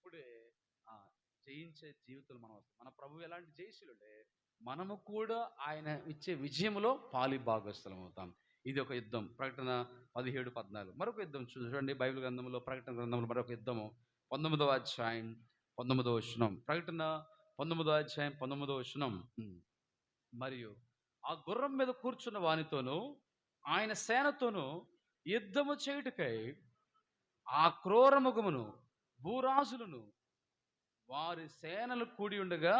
అప్పుడే ఆ జయించే జీవితంలో మనం వస్తాం. మన ప్రభు ఎలాంటి జయశీలుడే, మనము కూడా ఆయన ఇచ్చే విజయములో పాలి భాగస్థలం అవుతాం. ఇది ఒక యుద్ధం. ప్రకటన 17, 14. మరొక యుద్ధం చూడండి బైబిల్ గ్రంథంలో, ప్రకటన గ్రంథంలో మరొక యుద్ధము 19వ అధ్యాయం 19వ వచనం. ప్రకటన 19వ అధ్యాయం 19వ వచనం. మరియు ఆ గుర్రం మీద కూర్చున్న వానితోనూ ఆయన సేనతోనూ యుద్ధము చేయుటకై ఆ క్రూరముఖమును భూరాజులను వారి సేనలు కూడి ఉండగా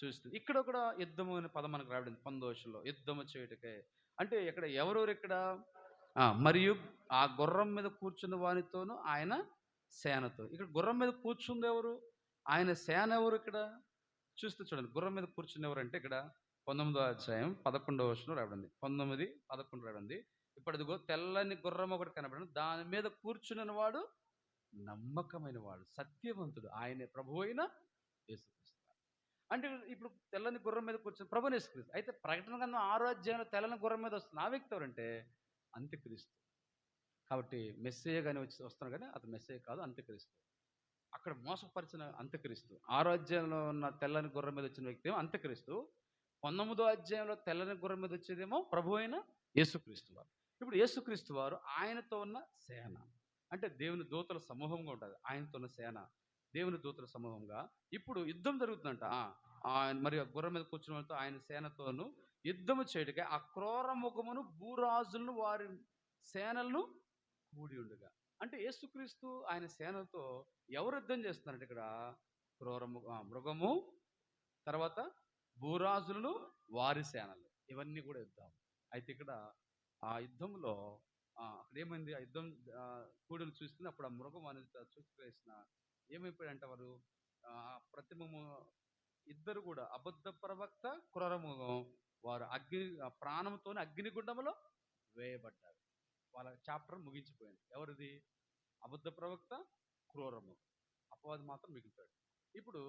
చూస్తుంది. ఇక్కడ కూడా యుద్ధము అనే పదం మనకు రాబడింది 19వ యుద్ధము చేయుటకే. అంటే ఇక్కడ ఎవరెవరు ఇక్కడ? మరియు ఆ గుర్రం మీద కూర్చున్న వానితోనూ ఆయన సేనతో. ఇక్కడ గుర్రం మీద కూర్చుంది ఎవరు? ఆయన సేన ఎవరు ఇక్కడ? చూస్తే చూడండి, గుర్రం మీద కూర్చుని ఎవరంటే ఇక్కడ 19వ అధ్యాయం 11వ వచనం రాబడింది. 19, 11 రాబడింది. ఇప్పటిదిగో తెల్లని గుర్రం ఒకటి కనబడింది, దాని మీద కూర్చున్న వాడు నమ్మకమైన వాడు, సత్యవంతుడు, ఆయనే ప్రభు అయిన యేసుక్రీస్తు. అంటే ఇప్పుడు తెల్లని గుర్రం మీద కూర్చుని ప్రభుని యేసుక్రీస్తు. అయితే ప్రకటన గ్రంథం 6వ అధ్యాయంలో తెల్లని గుర్రం మీద వస్తున్న ఆ వ్యక్తి ఎవరంటే అంత్యక్రీస్తు. కాబట్టి మెస్సయ్య గాని వస్తున్నాడు, కానీ అతను మెస్సయ్య కాదు, అంత్యక్రీస్తు. అక్కడ మోసపరిచిన అంత్యక్రీస్తు. 6వ అధ్యాయంలో ఉన్న తెల్లని గుర్రం మీద వచ్చిన వ్యక్తి ఏమో అంత్యక్రీస్తు. 19వ అధ్యాయంలో తెల్లని గుర్రం మీద వచ్చేదేమో ప్రభు అయిన యేసుక్రీస్తు వారు. ఇప్పుడు యేసుక్రీస్తు వారు ఆయనతో ఉన్న సేన, అంటే దేవుని దూతల సమూహంగా ఉంటుంది. ఆయనతో ఉన్న సేన దేవుని దూతల సమూహంగా ఇప్పుడు యుద్ధం జరుగుతుందంట. ఆయన మరి ఆ గుర్రం మీద కూర్చున్న వాళ్ళతో ఆయన సేనతోను యుద్ధము చేయటకే ఆ క్రూర ముఖమును భూరాజులను వారి సేనలను కూడి ఉండగా. అంటే యేసుక్రీస్తు ఆయన సేనతో ఎవరు యుద్ధం చేస్తున్నారంటే ఇక్కడ మృగము, తర్వాత భూరాజులను వారి సేనలు, ఇవన్నీ కూడా యుద్ధం. అయితే ఇక్కడ ఆ యుద్ధంలో అక్కడ ఏమైంది? ఆ యుద్ధం కూడులు చూస్తే అప్పుడు ఆ మృగం అనేది చూసివేసిన ఏమైపోయాడంటే వారు ప్రతిమము ఇద్దరు కూడా అబద్ధ ప్రవక్త, క్రూరమృగం, వారు ప్రాణంతోనే అగ్నిగుండంలో వేయబడ్డారు. వాళ్ళ చాప్టర్ ముగించిపోయింది. ఎవరిది? అబద్ధ ప్రవక్త, క్రూరము. అపవాది మాత్రం మిగిలిపోయాడు. ఇప్పుడు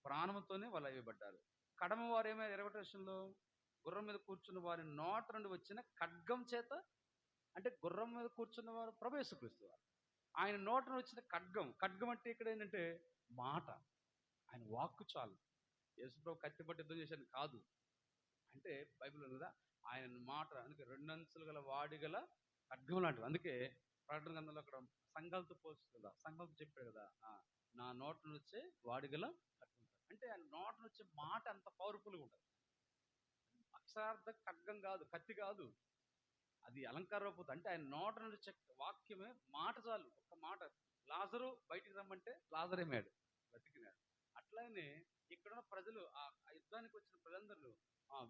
ప్రాణంతోనే వాళ్ళు వేయబడ్డారు. కడమ వారు ఏమైనా 21వ వచనంలో గుర్రం మీద కూర్చున్న వారి నోట నుండి వచ్చిన ఖడ్గం చేత, అంటే గుర్రం మీద కూర్చున్న వారు ప్రభు యేసుక్రీస్తు వారు. ఆయన నోట నుండి వచ్చిన ఖడ్గం. ఖడ్గం అంటే ఇక్కడ ఏంటంటే మాట. ఆయన వాక్కు చాలు. యేసుప్రభు కత్తిపట్టి యుద్ధం చేశాను కాదు. అంటే బైబిల్ కదా, ఆయన మాట అందుకే రెండంచులు గల వాడి గల ఖడ్గం లాంటివి. అందుకే ప్రకటన గ్రంథంలో అక్కడ సంఘాలతో పోల్చుతుంది కదా, సంఘాలతో చెప్పాడు కదా, నా నోట నుంచి వచ్చే వాడిగల ఖడ్గం. అంటే ఆయన నోట నుంచి వచ్చే మాట అంత పవర్ఫుల్గా ఉంటుంది. అక్షరార్థ ఖడ్గం కాదు, కత్తి కాదు, అది అలంకార రూపం. అంటే ఆయన నోట నుండి వచ్చే వాక్యమే మాట చాలు. ఒక్క మాట, లాజరు బయటికి రమ్మంటే లాజరేమాడు, బ్రతికినాడు. అట్లానే ఇక్కడున్న ప్రజలు ఆ యుద్ధానికి వచ్చిన ప్రజలందరూ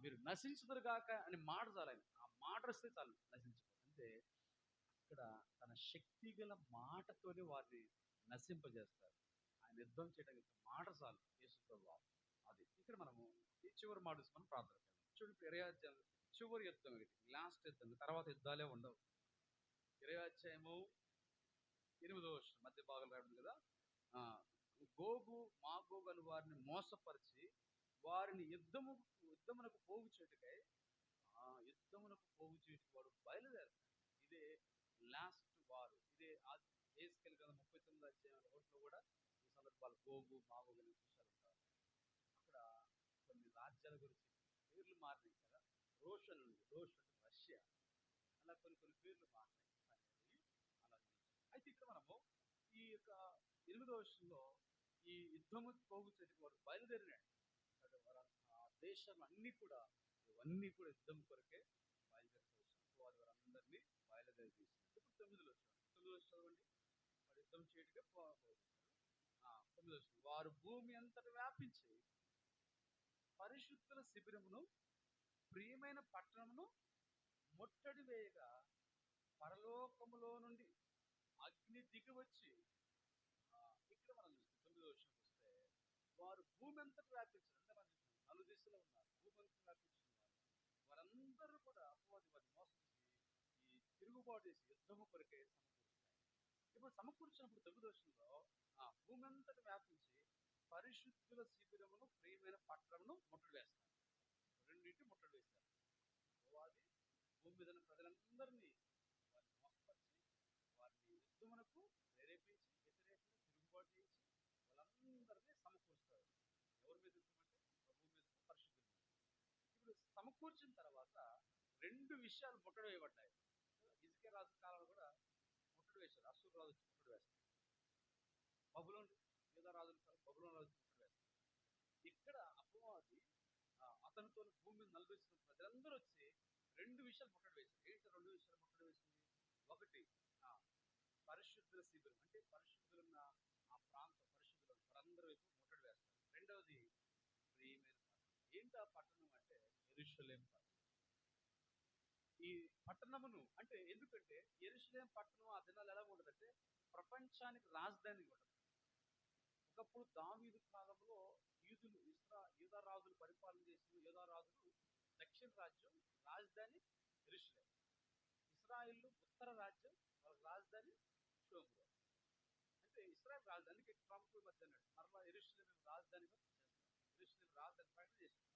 వీరు నశించుదురు గాక అని మాట చాలు. ఆయన ఆ మాట వస్తే చాలు నశించుకోవాలి. అంటే ఇక్కడ తన శక్తి గల మాటతోనే వారిని నశింపజేస్తారు. ఆయన యుద్ధం చేయడానికి మాట చాలు యేసుప్రభు. అది ఇక్కడ మనము ఈ చివరి మాట మనం ప్రార్థన చేద్దాం. చూడండి, 20వ అధ్యాయం చివరి యుద్ధం, లాస్ట్ యుద్ధం, తర్వాత యుద్ధాలే ఉండవు. 20వ అధ్యాయము 8వ వచనం మధ్య భాగం రావడం కదా, గోగు మాగోగు అని వారిని మోసపరిచి వారిని యుద్ధమునకు పోగు చేయుటకై యుద్ధమునకు పోగు చేయుటకు వాడు బయలుదేరుతాడు. ఇదే లాస్ట్ వారు. ఇదే యెహెజ్కేలు గ్రంథం 39వ అధ్యాయం 1లో కూడా ఈ సందర్భాలు గోగు మాగోగు అనే విషయాలు ఉంటారు. అక్కడ కొన్ని రాజ్యాల గురించి పేర్లు మారినాయి కదా. రోషన్ అంటే రష్యా, అలా కొన్ని పేర్లు మారినాయి. అలా అయితే ఇక్కడ మనము ఈ యొక్క 8వ వచనంలో ఈ యుద్ధము పోగు చేయడానికి వాడు బయలుదేరినాడు. దేశం అన్ని కూడా ఇవన్నీ కూడా యుద్ధం కొరకే బయలుదేరి వారందరినీ బయలుదేరి తీసినాడు. ఇప్పుడు 9వ వచనం చదవండి. వాడు యుద్ధం చేయటకే 9వ వచనం, వారు భూమి అంతటా వ్యాపించి పరిశుద్ధుల శిబిరమును ప్రియమైన పట్టణమును ముట్టడి వేయగా పరలోకములో నుండి అగ్ని దిగి వచ్చి, ఇక్కడ మనం చూస్తే 9వ వచనంకి వస్తే వారు భూమి అంతటా వ్యాపించారు. అంటే మనం నలు దిశలో ఉన్నారు, భూమి అంతా వ్యాపించిన వారందరూ కూడా అపవాది వారిని మోసం చేసి ఈ తిరుగుబాటు చేసి యుద్ధము కొరకే సమకూరుస్తాయి. ఇప్పుడు సమకూర్చినప్పుడు 9వ వచనంలో భూమి అంతటా వ్యాపించి పరిశుద్ధుల శిబిరమును ప్రియమైన పట్టణమును ముట్టడి వేస్తారు. రెండింటి ముట్టడి వేస్తారు. అపవాది భూమి మీద ప్రజలందరినీ వారిని మోసపరిచి వారిని యుద్ధమునకు ప్రేరేపించి వ్యతిరేకంగా తిరుగుబాటు చేసి సమకూరుస్తాడు. ఎవరి మీద యుద్ధం అంటే ప్రభు మీద, పరిశుద్ధుల మీద. ఇప్పుడు సమకూర్చిన తర్వాత రెండు విషయాలు ముట్టడి వేయబడ్డాయి. హిజ్కియా రాజు కాలంలో కూడా ముట్టడి వేశారు. అశ్షూరు రాజు వచ్చి ముట్టడి వేస్తారు. బబులోను, యూదా రాజుల కాలం బబులోను రాజు వచ్చి ముట్టడి వేస్తారు. ఇక్కడ అపవాది అతనితో భూమి మీద నలభైసిన ప్రజలందరూ వచ్చి రెండు విషయాలు ముట్టడి వేశారు. ఏంటి రెండు విషయాలు ముట్టడి వేసింది? ఒకటి ఆ పరిశుద్ధుల శిబిరం, అంటే పరిశుద్ధులున్న ఆ ప్రాంతం, పరిశుద్ధులు వారందరి వైపు ముట్టడి వేస్తారు. రెండవది ప్రియమైన పట్టణం. ఏంటి ఆ పట్టణం అంటే యెరూషలేం పట్టణం. ఈ పట్టణమును అంటే ఎందుకంటే యెరూషలేం పట్టణం ఆ దినాలు ఎలా ఉంటదంటే ప్రపంచానికి రాజధాని ఉంటుంది. ఒకప్పుడు దావీదు కాలంలో యూదా రాజులు పరిపాలన చేసిన యూదా రాజులు దక్షిణ రాజ్యం రాజధాని యెరూషలేం. ఇశ్రాయేలు ఉత్తర రాజ్యం వాళ్ళ రాజధాని షోమ్రోన్. అంటే ఇశ్రాయేల్ రాజధాని, అందుకే ట్రంప్ మధ్య అన్నాడు మరలా యెరూషలేం రాజధానిగా చేస్తాం, యెరూషలేం రాజధాని ప్రకటన చేస్తాం,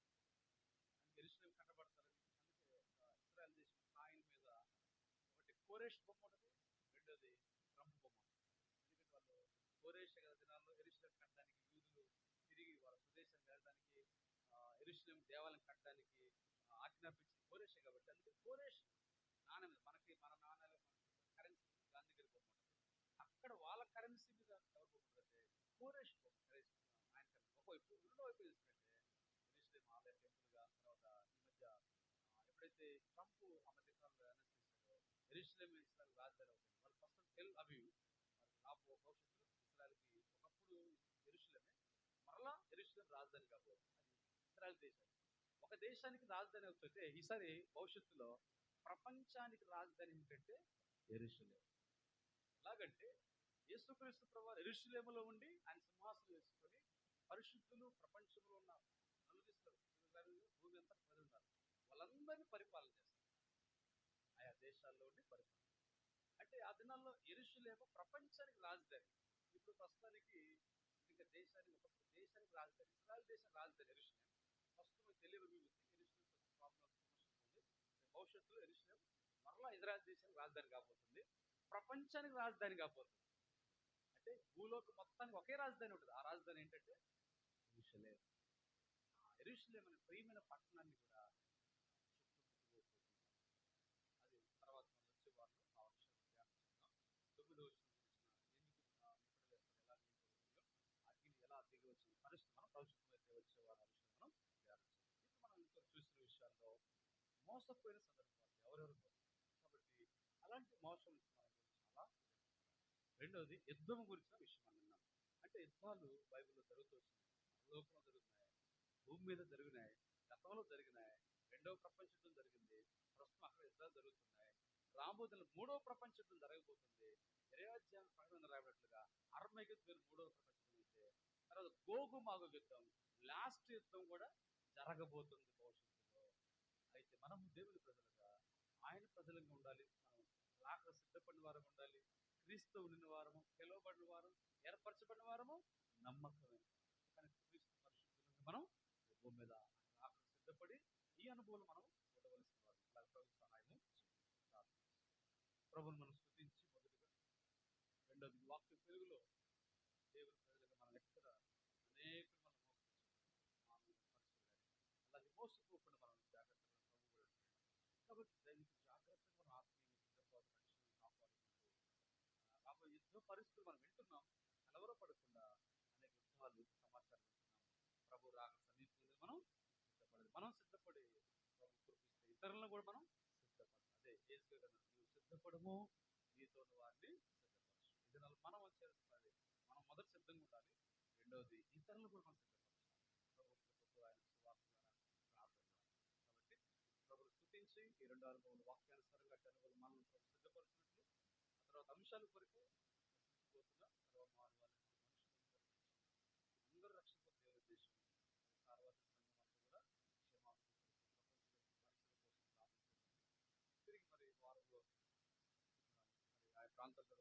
యెరూషలేం కట్టబడతారని. అందుకే ఇశ్రాయేల్ దేశం కాయిన్ మీద ఒకటి కోరేష్ బొమ్మ ఉంటుంది, రెండోది ట్రంప్ బొమ్మ ఉంటుంది. ఎందుకంటే వాళ్ళు కోరేష్ దినాల్లో యెరూషలేం కట్టడానికి యూదులు తిరిగి వాళ్ళ స్వదేశం వెళ్ళడానికి యెరూషలేం దేవాలయం కట్టడానికి ఆజ్ఞాపించింది కోరేషే కాబట్టి అందుకే కోరేష్ నాణ్యం మనకి మన నాణ్యాలు కరెన్సీ గాంధీ గారి బొమ్మ ఉంటుంది. అక్కడ వాళ్ళ కరెన్సీ మీద ఎవరు బొమ్మ ఉంటుందంటే కోరేష్ బొమ్మ. ఆయన ఒకవైపు రెండో వైపు తీసుకుంటే యెరూషలేం ఆలయ టెంపుల్గా. తర్వాత ఈ మధ్య ఎప్పుడైతే ట్రంప్ అమెరికాలో అనౌన్స్ చేశారో యెరూషలేం ఇస్రాయల్ రాజధాని అవుతుంది. వాళ్ళు ఫస్ట్ టెల్ అవివ్ భవిష్యత్తులో ఇస్రాయల్కి ఒకప్పుడు యెరూషలేమే మరలా యెరూషలేం రాజధాని కాబోతుంది. అది ఇస్రాయల్ దేశానికి, ఒక దేశానికి రాజధాని అవుతుంటే ఈసారి భవిష్యత్తులో ప్రపంచానికి రాజధాని ఏంటంటే యెరూషలేం. ఎలాగంటే యేసుక్రీస్తు ప్రభువు యెరూషలేములో ఉండి ఆయన సింహాసనం వేసుకొని పరిశుద్ధులు ప్రపంచంలో ఉన్న భూమి అంతా ప్రజలు ఉన్నారు, వాళ్ళందరినీ పరిపాలన చేస్తారు. ఆయా దేశాల్లో ఉండి పరిపాలన అంటే ఆ దినాల్లో యెరూషలేము ప్రపంచానికి రాజధాని. ఇప్పుడు ప్రస్తుతానికి ఇంకా దేశానికి ఒకప్పుడు దేశానికి రాజధాని ఇస్రాయల్ దేశం రాజధాని యెరూషలేం. ప్రస్తుతం తెలియదు యెరూషలేం ప్రాబ్లం ఉంది. భవిష్యత్తులో యెరూషలేం మరలా ఇజ్రాయల్ దేశానికి రాజధాని కాబోతుంది, ప్రపంచానికి రాజధాని కాబోతుంది. అంటే భూలోకం మొత్తానికి ఒకే రాజధాని ఉంటుంది. ఆ రాజధాని ఏంటంటే యెరూషలేం. యెరూషలేం అనే ప్రియమైన పట్టణాన్ని కూడా చుట్టుముట్టుకోబోతున్నాం. అది తర్వాత మనం వచ్చే వారిలో ఆ విషయాన్ని ధ్యానించుకుందాం. 9వ వచనం గురించిన ఎందుకు ముట్టడి వేస్తారు, ఎలా జరుగుతుందో అగ్ని ఎలా దిగి వచ్చిన పరిస్థితి మనం భవిష్యత్తు వచ్చే వారు ఆ విషయం మనం ధ్యానించాం. ఇప్పుడు మనం ఇంకా చూసిన విషయాల్లో మోసపోయిన సందర్భాలు ఎవరెవరు కాబట్టి అలాంటి మోసం నుంచి మనం చాలా. రెండవది యుద్ధం గురించిన విషయం అని విన్నాం. అంటే యుద్ధాలు బైబిల్లో జరుగుతూ వచ్చినాయి, పరలోకంలో జరుగుతున్నాయి, భూమి మీద జరిగినాయి, గతంలో జరిగినాయి. రెండవ ప్రపంచ యుద్ధం జరిగింది, ప్రస్తుతం అక్కడ యుద్ధాలు జరుగుతున్నాయి. రాబోతున్న మూడవ ప్రపంచ యుద్ధం జరగబోతుంది. 20వ అధ్యాయం ప్రకటన రాబడినట్లుగా అర్మగెద్దోను మూడవ ప్రపంచ యుద్ధం అయితే తర్వాత గోగు మాగోగు యుద్ధం, లాస్ట్ యుద్ధం కూడా జరగబోతుంది భవిష్యత్తులో. అయితే మనము దేవుని ప్రజలుగా ఆయన ప్రజలుగా ఉండాలి. మనం రాక సిద్ధపడిన వారం ఉండాలి. క్రీస్తు ఉండిన వారము, పిలువబడిన వారం, ఏర్పరచబడిన వారము నమ్మకమే. కానీ క్రీస్తు పరిశుద్ధులను మనం భూమి మీద రాక సిద్ధపడి ఈ అనుభవం మనం ఉండవలసిన వారు. అలాగే ప్రభు సహాయము ప్రభుని మనం స్తుతించి మొదటిగా, రెండోది వాక్యం తెలుగులో దేవుని ప్రజలుగా మనం ఎక్కడ అనేకులు మనం మోసపోతున్నాం, అలాగే మోసపోకుండా మనం జాగ్రత్తగా ప్రభు కూడా కాబట్టి దానికి జాగ్రత్తగా మనం ఆత్మీయ సిద్ధపాటు రక్షణ కాపాడుకుంటూ రాబోయే యుద్ధ పరిస్థితులు మనం వింటున్నాం. కలవరపడకుండా అనేక యుద్ధాలు సమాచారం వింటున్నాం. ప్రభు రాక సమీపంలో మనం సిద్ధపడదు. మనం సిద్ధపడి ప్రభు కురిపిస్తే ఇతరులను కూడా మనం సిద్ధపడాలి. అదే ఏసుగా కదా, నువ్వు సిద్ధపడము నీతో వారిని సిద్ధపరచు. ఇది మనం చేస్తున్నది. మనం మొదటి సిద్ధంగా ఉండాలి. రెండవది ఇతరులను కూడా మనం సిద్ధపరచాలి. ప్రభు ఆయన సువార్త ద్వారా ప్రార్థన ద్వారా. కాబట్టి ప్రభుని స్తుతించి ఈ రెండు అనుభవాలు వాక్యానుసారంగా అనుభవం మనం ప్రభు సిద్ధపరిచినట్లు ఆ తర్వాత అంశాల కొరకు పోతున్నా తర్వాత మానవాళి మనుషులందరూ అందరూ రక్షణ పొందే ఉద్దేశం సార్వత్రిక సంఘం అంతా కూడా క్షేమాభివృద్ధి ప్రపంచ పరిస్థితుల కోసం ప్రార్థించండి. తిరిగి మరి వారంలో మరి ఆ ప్రాంతాల్లో